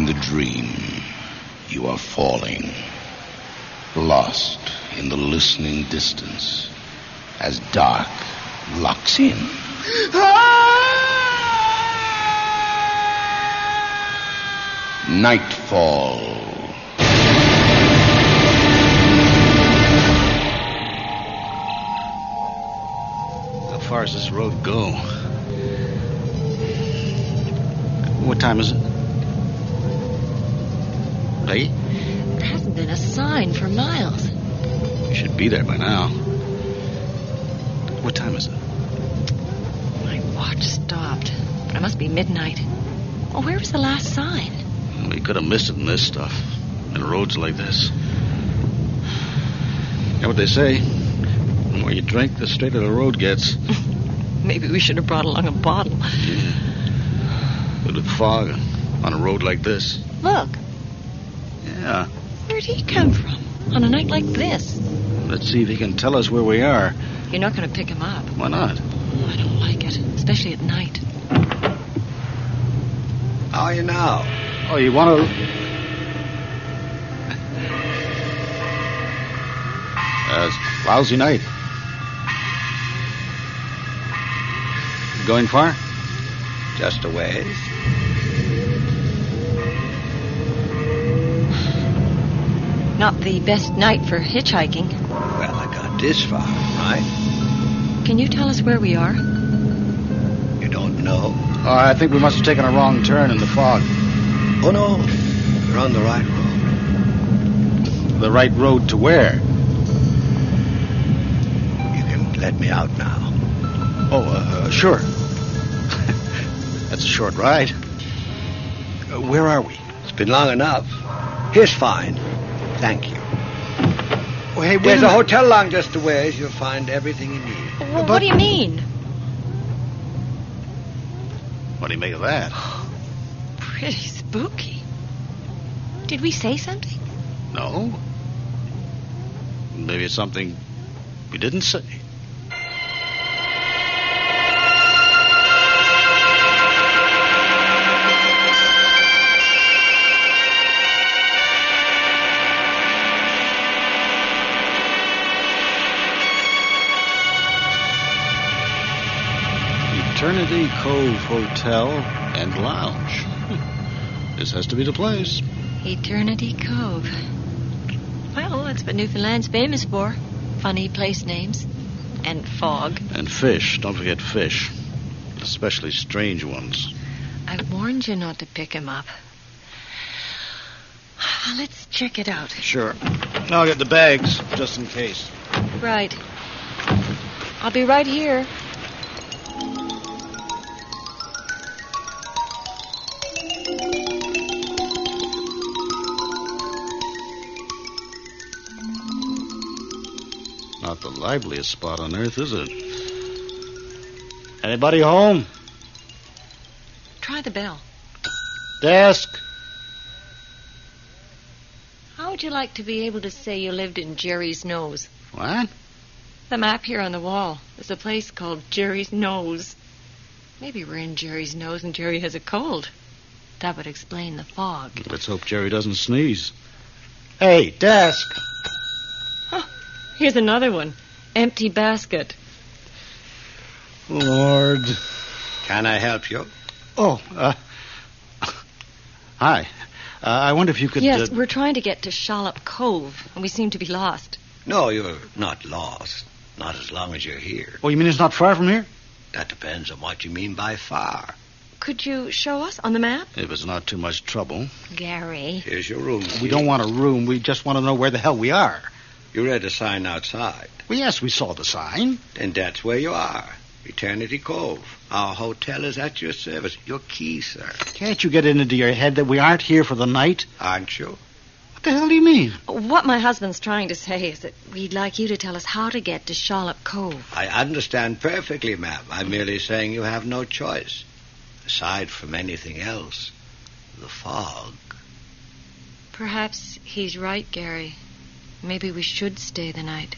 In the dream, you are falling, lost in the listening distance, as dark locks in. Nightfall. How far does this road go? What time is it? Peggy? There hasn't been a sign for miles. You should be there by now. What time is it? My watch stopped, but it must be midnight. Oh, where was the last sign? We could have missed it in this stuff. In roads like this. You know what they say? The more you drink, the straighter the road gets. Maybe we should have brought along a bottle. Yeah. But with fog on a road like this. Look. Yeah. Where'd he come from on a night like this? Let's see if he can tell us where we are. You're not going to pick him up. Why not? Oh, I don't like it, especially at night. How are you now? Oh, you want to... Lousy night. Going far? Just a ways. Not the best night for hitchhiking. Well, I got this far, right? Can you tell us where we are? You don't know? Oh, I think we must have taken a wrong turn in the fog. Oh, no. We're on the right road. The right road to where? You can let me out now. Oh, sure. That's a short ride. Where are we? It's been long enough. Here's fine. Thank you. Oh, hey, There's a hotel along just a ways. You'll find everything you need. Well, what do you mean? What do you make of that? Pretty spooky. Did we say something? No. Maybe it's something we didn't say. Eternity Cove Hotel and Lounge. This has to be the place. Eternity Cove. Well, that's what Newfoundland's famous for. Funny place names. And fog. And fish. Don't forget fish. Especially strange ones. I warned you not to pick him up. Let's check it out. Sure. I'll get the bags, just in case. Right. I'll be right here. Not the liveliest spot on earth, is it? Anybody home? Try the bell. Desk. How would you like to be able to say you lived in Jerry's Nose? What? The map here on the wall. There's a place called Jerry's Nose. Maybe we're in Jerry's Nose and Jerry has a cold. That would explain the fog. Let's hope Jerry doesn't sneeze. Hey, desk. Here's another one. Empty basket. Lord. Can I help you? Oh, hi. I wonder if you could... Yes, we're trying to get to Shallop Cove, and we seem to be lost. No, you're not lost. Not as long as you're here. Oh, you mean it's not far from here? That depends on what you mean by far. Could you show us on the map? If it's not too much trouble. Gary. Here's your room. We don't want a room. We just want to know where the hell we are. You read the sign outside. Well, yes, we saw the sign. Then that's where you are. Eternity Cove. Our hotel is at your service. Your key, sir. Can't you get it into your head that we aren't here for the night? Aren't you? What the hell do you mean? What my husband's trying to say is that we'd like you to tell us how to get to Shallop Cove. I understand perfectly, ma'am. I'm merely saying you have no choice. Aside from anything else, the fog. Perhaps he's right, Gary. Maybe we should stay the night.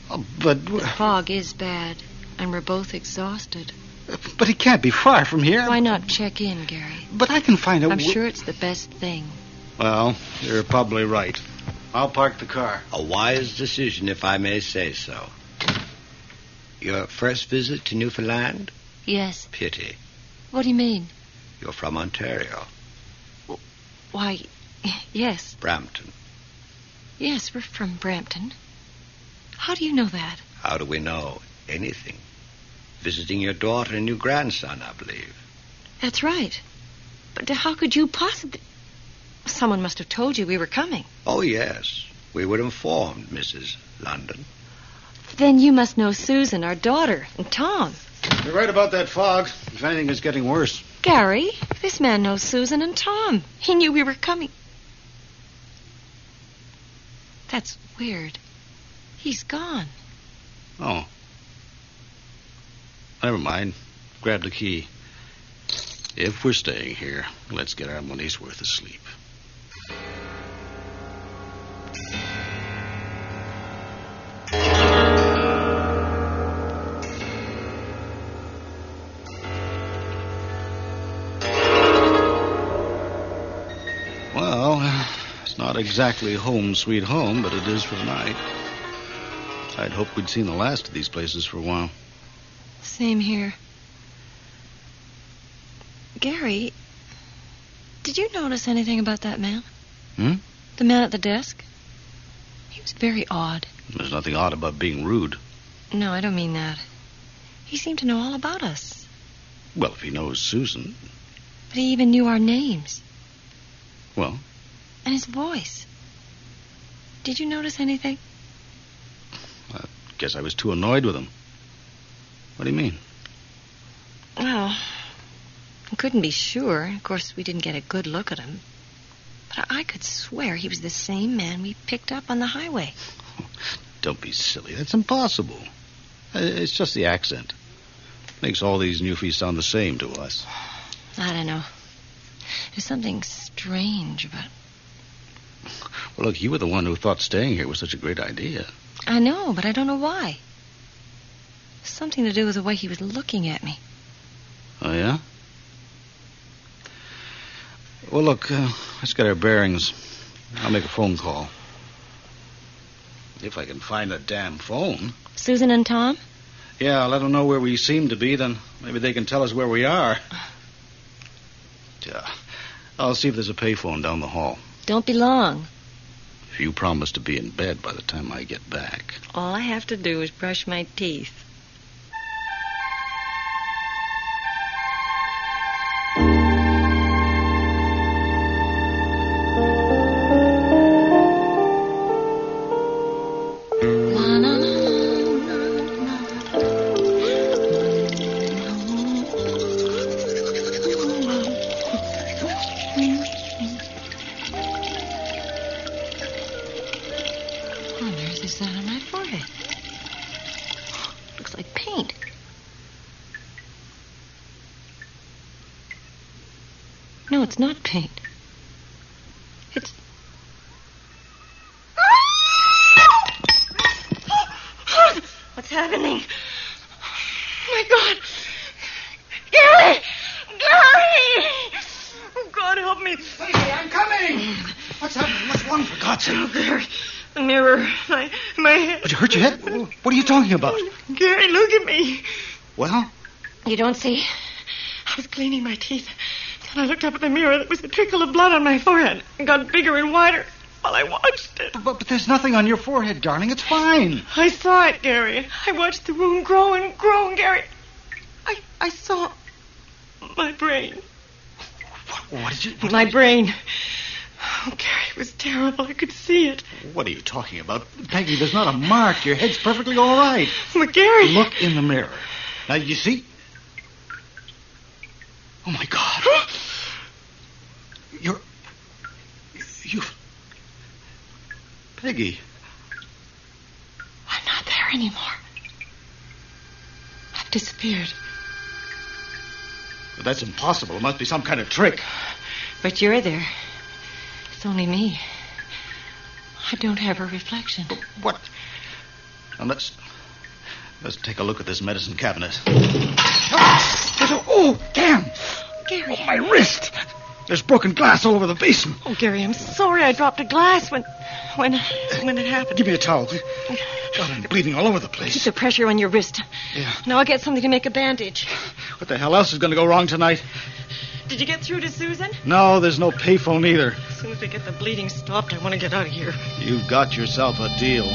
Oh, but... The fog is bad, and we're both exhausted. But it can't be far from here. Why not check in, Gary? But I can find out... I'm sure it's the best thing. Well, you're probably right. I'll park the car. A wise decision, if I may say so. Your first visit to Newfoundland? Yes. Pity. What do you mean? You're from Ontario. Why, yes. Brampton. Yes, we're from Brampton. How do you know that? How do we know? Anything. Visiting your daughter and new grandson, I believe. That's right. But how could you possibly... Someone must have told you we were coming. Oh, yes. We were informed, Mrs. London. Then you must know Susan, our daughter, and Tom. You're right about that fog. If anything, it's getting worse. Gary, this man knows Susan and Tom. He knew we were coming. That's weird. He's gone. Oh. Never mind. Grab the key. If we're staying here, let's get our money's worth of sleep. Well, it's not exactly home sweet home, but it is for the night. I'd hoped we'd seen the last of these places for a while. Same here. Gary, did you notice anything about that man? The man at the desk? He was very odd. There's nothing odd about being rude. No, I don't mean that. He seemed to know all about us. Well, if he knows Susan. But he even knew our names. Well? And his voice. Did you notice anything? I guess I was too annoyed with him. What do you mean? Well, I couldn't be sure. Of course, we didn't get a good look at him. But I could swear he was the same man we picked up on the highway. Don't be silly. That's impossible. It's just the accent. Makes all these newfies sound the same to us. I don't know. There's something strange about... Well, look, you were the one who thought staying here was such a great idea. I know, but I don't know why. Something to do with the way he was looking at me. Oh, yeah? Well, look, let's get our bearings. I'll make a phone call. If I can find that damn phone. Susan and Tom? Yeah, let them know where we seem to be, then maybe they can tell us where we are. Yeah. I'll see if there's a payphone down the hall. Don't be long. If you promise to be in bed by the time I get back. All I have to do is brush my teeth. No, it's not paint. It's... What's happening? Oh, my God. Gary! Gary! Oh, God, help me. Hey, I'm coming! What's happening? What's wrong, for God's sake? Oh, Gary, the mirror. My head. Did you hurt your head? What are you talking about? Gary, look at me. Well? You don't see? I was cleaning my teeth. Then I looked up at the mirror. There was a trickle of blood on my forehead. It got bigger and wider while I watched it. But there's nothing on your forehead, darling. It's fine. I saw it, Gary. I watched the wound grow and grow, Gary. I saw my brain. What did you... My brain. Oh, Gary, it was terrible. I could see it. What are you talking about? Peggy, there's not a mark. Your head's perfectly all right. But, Gary... Look in the mirror. Now, you see... Oh, my God. You've... Peggy. I'm not there anymore. I've disappeared. But that's impossible. It must be some kind of trick. But you're there. It's only me. I don't have a reflection. But what? Now, let's take a look at this medicine cabinet. Oh, damn. Gary. Oh, my wrist. There's broken glass all over the basin. Oh, Gary, I'm sorry I dropped a glass when it happened. Give me a towel. God, I'm bleeding all over the Keep place. the pressure on your wrist. Yeah. Now I'll get something to make a bandage. What the hell else is going to go wrong tonight? Did you get through to Susan? No, there's no payphone either. As soon as we get the bleeding stopped, I want to get out of here. You've got yourself a deal.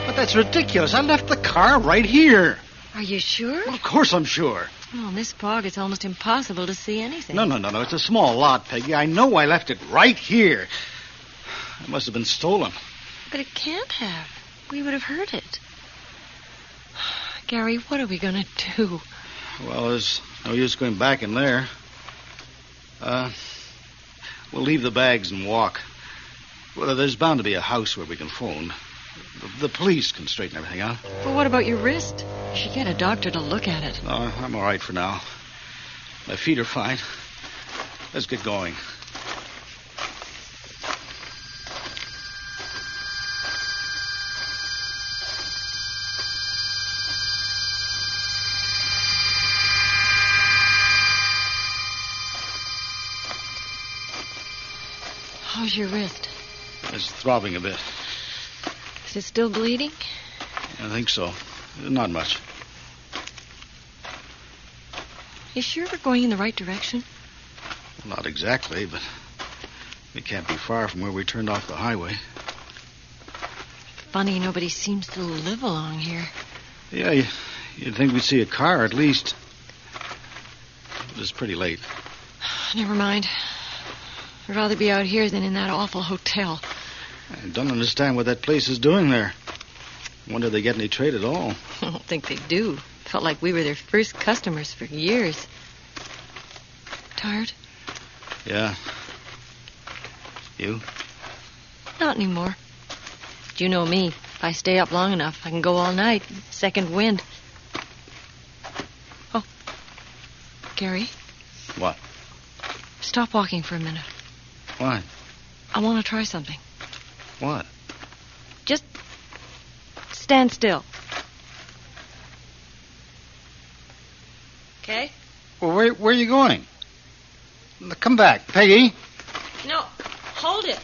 But that's ridiculous. I left the car right here. Are you sure? Well, of course I'm sure. Well, in this fog, it's almost impossible to see anything. No. It's a small lot, Peggy. I know I left it right here. It must have been stolen. But it can't have. We would have heard it. Gary, what are we going to do? Well, there's no use going back in there. We'll leave the bags and walk. Well, there's bound to be a house where we can phone. The police can straighten everything out. But what about your wrist? You should get a doctor to look at it. No, I'm all right for now. My feet are fine. Let's get going. How's your wrist? It's throbbing a bit. Is it still bleeding? I think so. Not much. You sure we're going in the right direction? Not exactly, but we can't be far from where we turned off the highway. Funny, nobody seems to live along here. Yeah, you'd think we'd see a car at least. But it's pretty late. Never mind. I'd rather be out here than in that awful hotel. I don't understand what that place is doing there. Wonder they get any trade at all. I don't think they do. Felt like we were their first customers for years. Tired? Yeah. You? Not anymore. But you know me. If I stay up long enough, I can go all night. Second wind. Oh. Gary? What? Stop walking for a minute. Why? I want to try something. What? Just stand still. Okay? Well, where are you going? Come back, Peggy. No, hold it.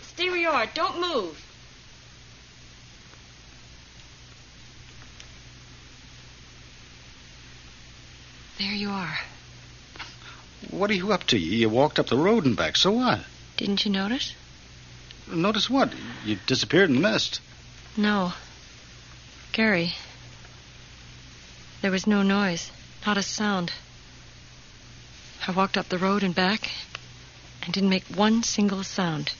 Stay where you are. Don't move. There you are. What are you up to? You walked up the road and back. So what? Didn't you notice? Notice what? You disappeared in the mist. No. Gary, there was no noise, not a sound. I walked up the road and back and didn't make one single sound.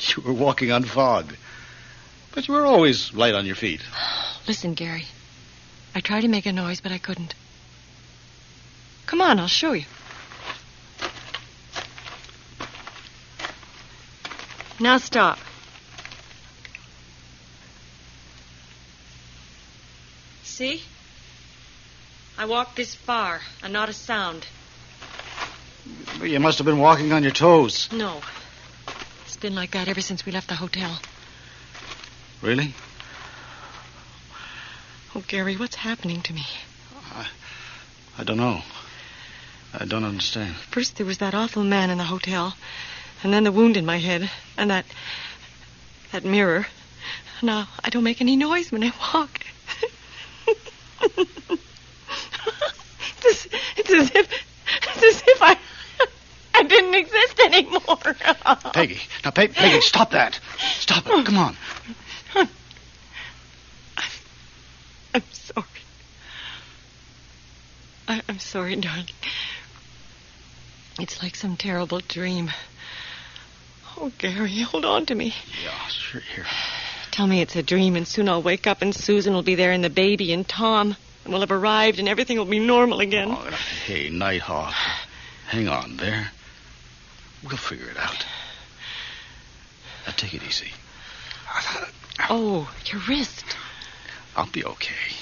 You were walking on fog. But you were always light on your feet. Listen, Gary. I tried to make a noise, but I couldn't. Come on, I'll show you. Now stop. See? I walked this far, and not a sound. Well, you must have been walking on your toes. No. It's been like that ever since we left the hotel. Really? Oh, Gary, what's happening to me? I don't know. I don't understand. First there was that awful man in the hotel, and then the wound in my head, and that mirror. Now, I don't make any noise when I walk. It's as if I didn't exist anymore. Peggy. Now, Peggy, stop that. Stop it. Come on. I'm sorry. I'm sorry, darling. It's like some terrible dream. Oh, Gary, hold on to me. Yeah, sure, here. Tell me it's a dream, and soon I'll wake up, and Susan will be there, and the baby, and Tom, and we'll have arrived, and everything will be normal again. Oh, hey, Nighthawk. Hang on there. We'll figure it out. Now, take it easy. Oh, your wrist. I'll be okay.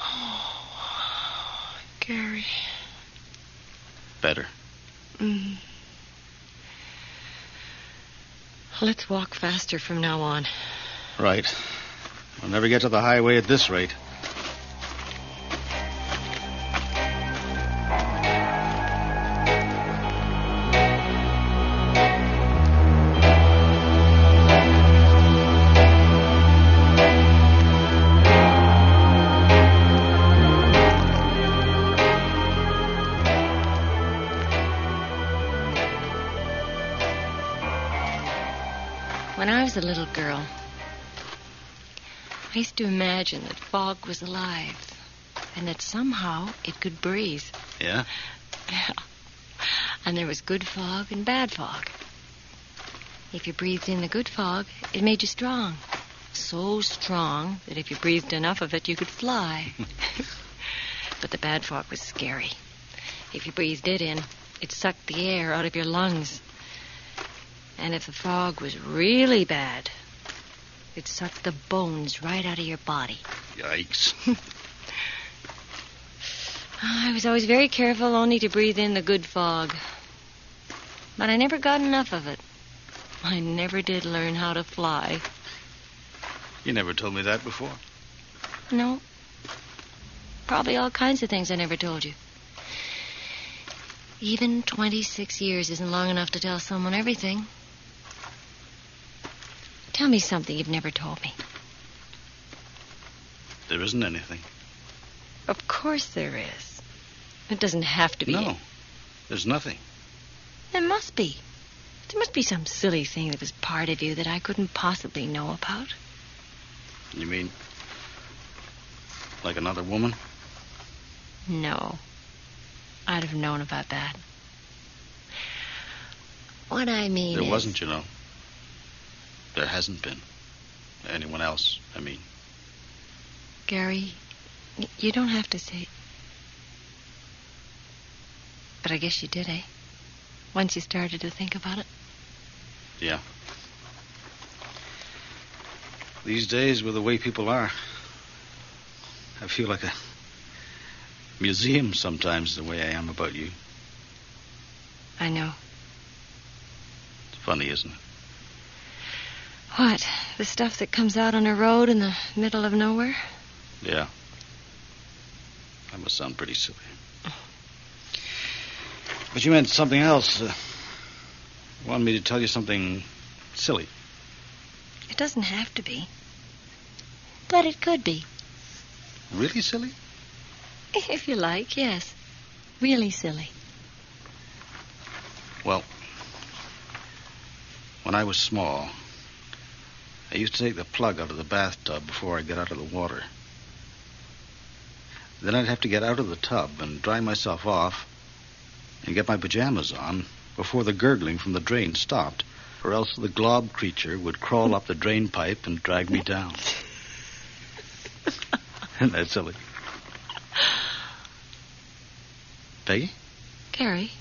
Oh, Gary. Better? Mm. Let's walk faster from now on. Right. We'll never get to the highway at this rate. When I was a little girl, I used to imagine that fog was alive and that somehow it could breathe. Yeah? And there was good fog and bad fog. If you breathed in the good fog, it made you strong. So strong that if you breathed enough of it, you could fly. But the bad fog was scary. If you breathed it in, it sucked the air out of your lungs. And if the fog was really bad, it sucked the bones right out of your body. Yikes. I was always very careful only to breathe in the good fog. But I never got enough of it. I never did learn how to fly. You never told me that before. No. Probably all kinds of things I never told you. Even 26 years isn't long enough to tell someone everything. Tell me something you've never told me. There isn't anything. Of course there is. It doesn't have to be. No, there's nothing. There must be. There must be some silly thing that was part of you that I couldn't possibly know about. You mean like another woman? No. I'd have known about that. What I mean There is... wasn't, you know. There hasn't been. Anyone else, I mean. Gary, you don't have to say... But I guess you did, eh? Once you started to think about it. Yeah. These days, with the way people are, I feel like a museum sometimes, the way I am about you. I know. It's funny, isn't it? What? The stuff that comes out on a road in the middle of nowhere? Yeah. That must sound pretty silly. But you meant something else. You wanted me to tell you something silly. It doesn't have to be. But it could be. Really silly? If you like, yes. Really silly. Well, when I was small, I used to take the plug out of the bathtub before I got out of the water. Then I'd have to get out of the tub and dry myself off and get my pajamas on before the gurgling from the drain stopped, or else the glob creature would crawl up the drain pipe and drag me down. Isn't that silly? Peggy? Gary,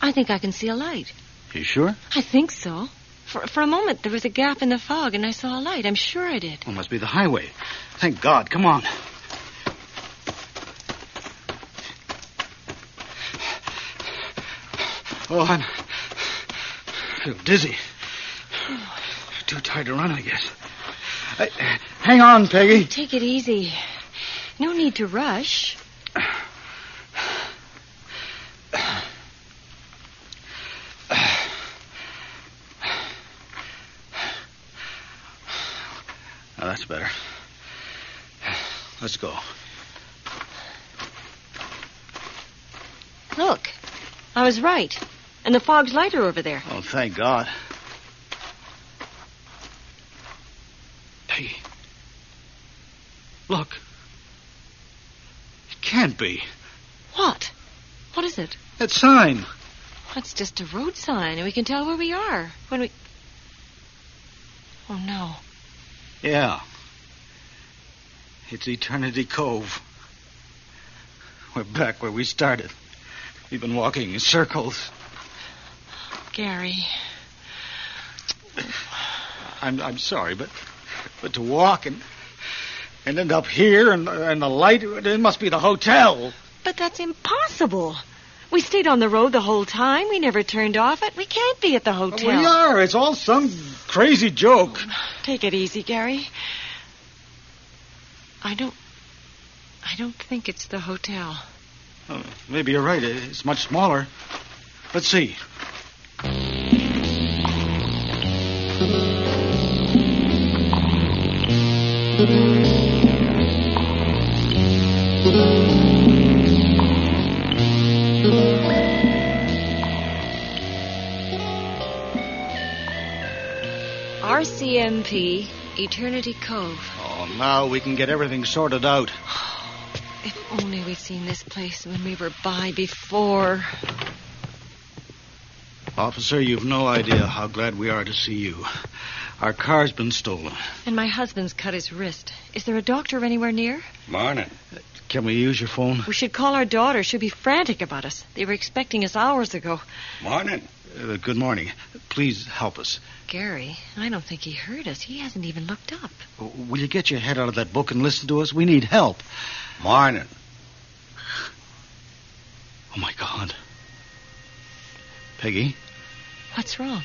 I think I can see a light. You sure? I think so. For a moment, there was a gap in the fog, and I saw a light. I'm sure I did. Well, it must be the highway. Thank God. Come on. Oh, I feel dizzy. Too tired to run, I guess. Hang on, Peggy. Take it easy. No need to rush. Now, that's better. Let's go. Look, I was right. And the fog's lighter over there. Oh, thank God. Peggy. Look. It can't be. What? What is it? That sign. It's just a road sign, and we can tell where we are when we... Oh, no. Yeah. It's Eternity Cove. We're back where we started. We've been walking in circles. Gary. I'm sorry, but to walk and and end up here, and the light, it must be the hotel. But that's impossible. We stayed on the road the whole time. We never turned off it. We can't be at the hotel. We are. It's all some crazy joke. Take it easy, Gary. I don't think it's the hotel. Maybe you're right. It's much smaller. Let's see. RCMP, Eternity Cove. Oh, now we can get everything sorted out. If only we'd seen this place when we were by before. Officer, you've no idea how glad we are to see you. Our car's been stolen. And my husband's cut his wrist. Is there a doctor anywhere near? Morning. Can we use your phone? We should call our daughter. She'll be frantic about us. They were expecting us hours ago. Morning. Good morning. Please help us. Gary, I don't think he heard us. He hasn't even looked up. Will you get your head out of that book and listen to us? We need help. Morning. Oh, my God. Peggy, What's wrong?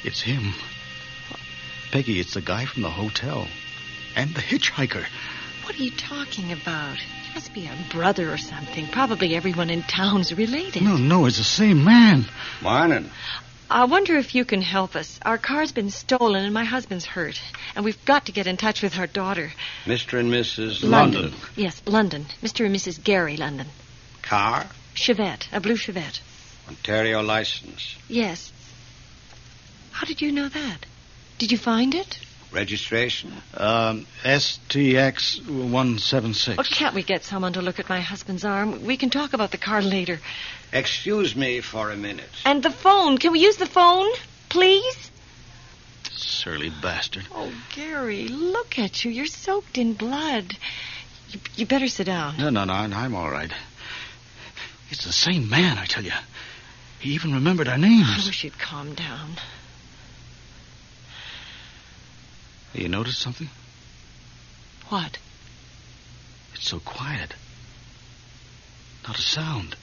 it's him. Peggy, it's the guy from the hotel. And the hitchhiker. What are you talking about? He must be a brother or something. Probably everyone in town's related. No, it's the same man. Morning. I wonder if you can help us. Our car's been stolen and my husband's hurt. And we've got to get in touch with our daughter. Mr. and Mrs. London. Yes, London. Mr. and Mrs. Gary London. Car? Chevette. A blue Chevette. Ontario license. Yes. How did you know that? Did you find it? Registration? STX 176. Oh, can't we get someone to look at my husband's arm? We can talk about the car later. Excuse me for a minute. And the phone. Can we use the phone, please? Surly bastard. Oh, Gary, look at you. You're soaked in blood. You better sit down. No, I'm all right. It's the same man, I tell you. He even remembered our I names. wish you'd calm down. You noticed something? What? It's so quiet. Not a sound.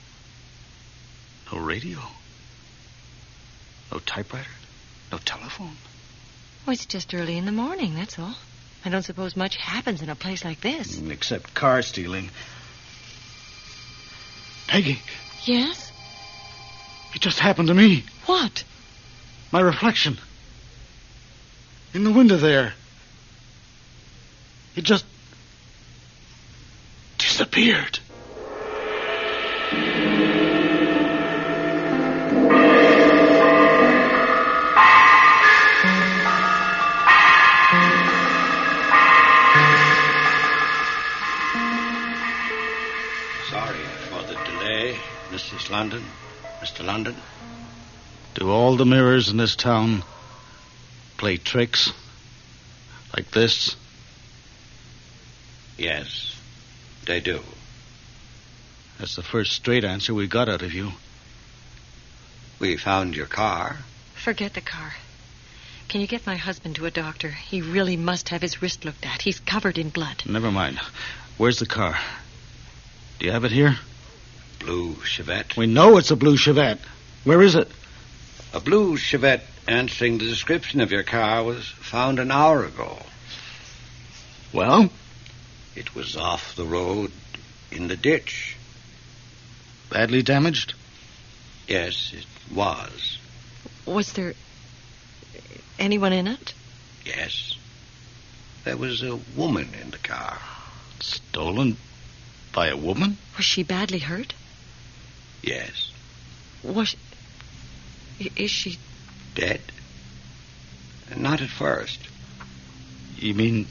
No radio. No typewriter. No telephone. Oh, it's just early in the morning, that's all. I don't suppose much happens in a place like this. Except car stealing. Peggy, Yes? it just happened to me. What? My reflection. In the window there. It just disappeared. Sorry for the delay, Mrs. London. Mr. London. Do all the mirrors in this town play tricks like this? Yes, they do. That's the first straight answer we got out of you. We found your car. Forget the car. Can you get my husband to a doctor? He really must have his wrist looked at. He's covered in blood. Never mind. Where's the car? Do you have it here? Blue Chevette. We know it's a blue Chevette. Where is it? A blue Chevette answering the description of your car was found an hour ago. Well? It was off the road in the ditch. Badly damaged? Yes, it was. Was there anyone in it? Yes. There was a woman in the car. Stolen by a woman? Was she badly hurt? Yes. Is she... Dead? Not at first. You mean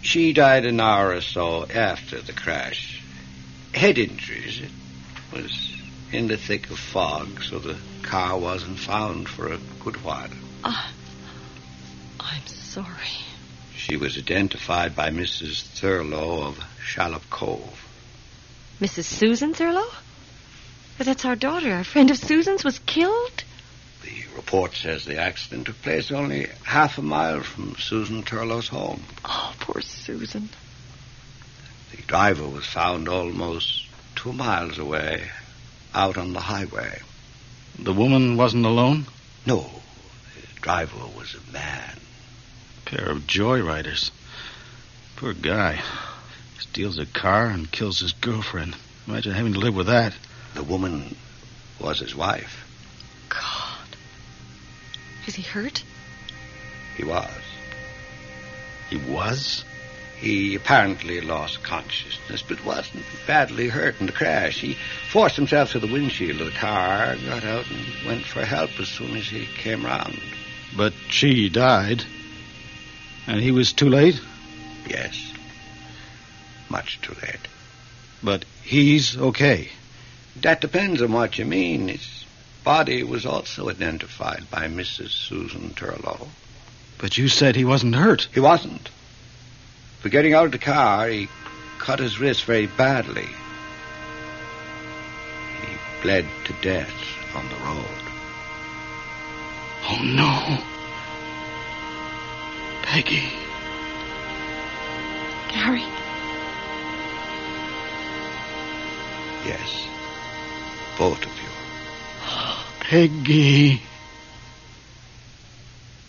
She died an hour or so after the crash. Head injuries. It was in the thick of fog, so the car wasn't found for a good while. I'm sorry. She was identified by Mrs. Thurlow of Shallop Cove. Mrs. Susan Thurlow? But that's our daughter. A friend of Susan's was killed? The report says the accident took place only half a mile from Susan Turlow's home. Oh, poor Susan. The driver was found almost 2 miles away, out on the highway. The woman wasn't alone? No, the driver was a man. Pair of joyriders. Poor guy. Steals a car and kills his girlfriend. Imagine having to live with that. The woman was his wife. God. Is he hurt? He was. He was? He apparently lost consciousness, but wasn't badly hurt in the crash. He forced himself to the windshield of the car, got out, and went for help as soon as he came round. But she died. And he was too late? Yes. Much too late. But he's okay. That depends on what you mean. His body was also identified by Mrs. Susan Turlow. But you said he wasn't hurt. He wasn't. For getting out of the car, he cut his wrist very badly. He bled to death on the road. Oh, no. Peggy. Gary. Yes. Both of you. Peggy.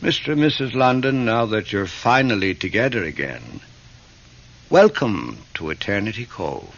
Mr. and Mrs. London, now that you're finally together again, welcome to Eternity Cove.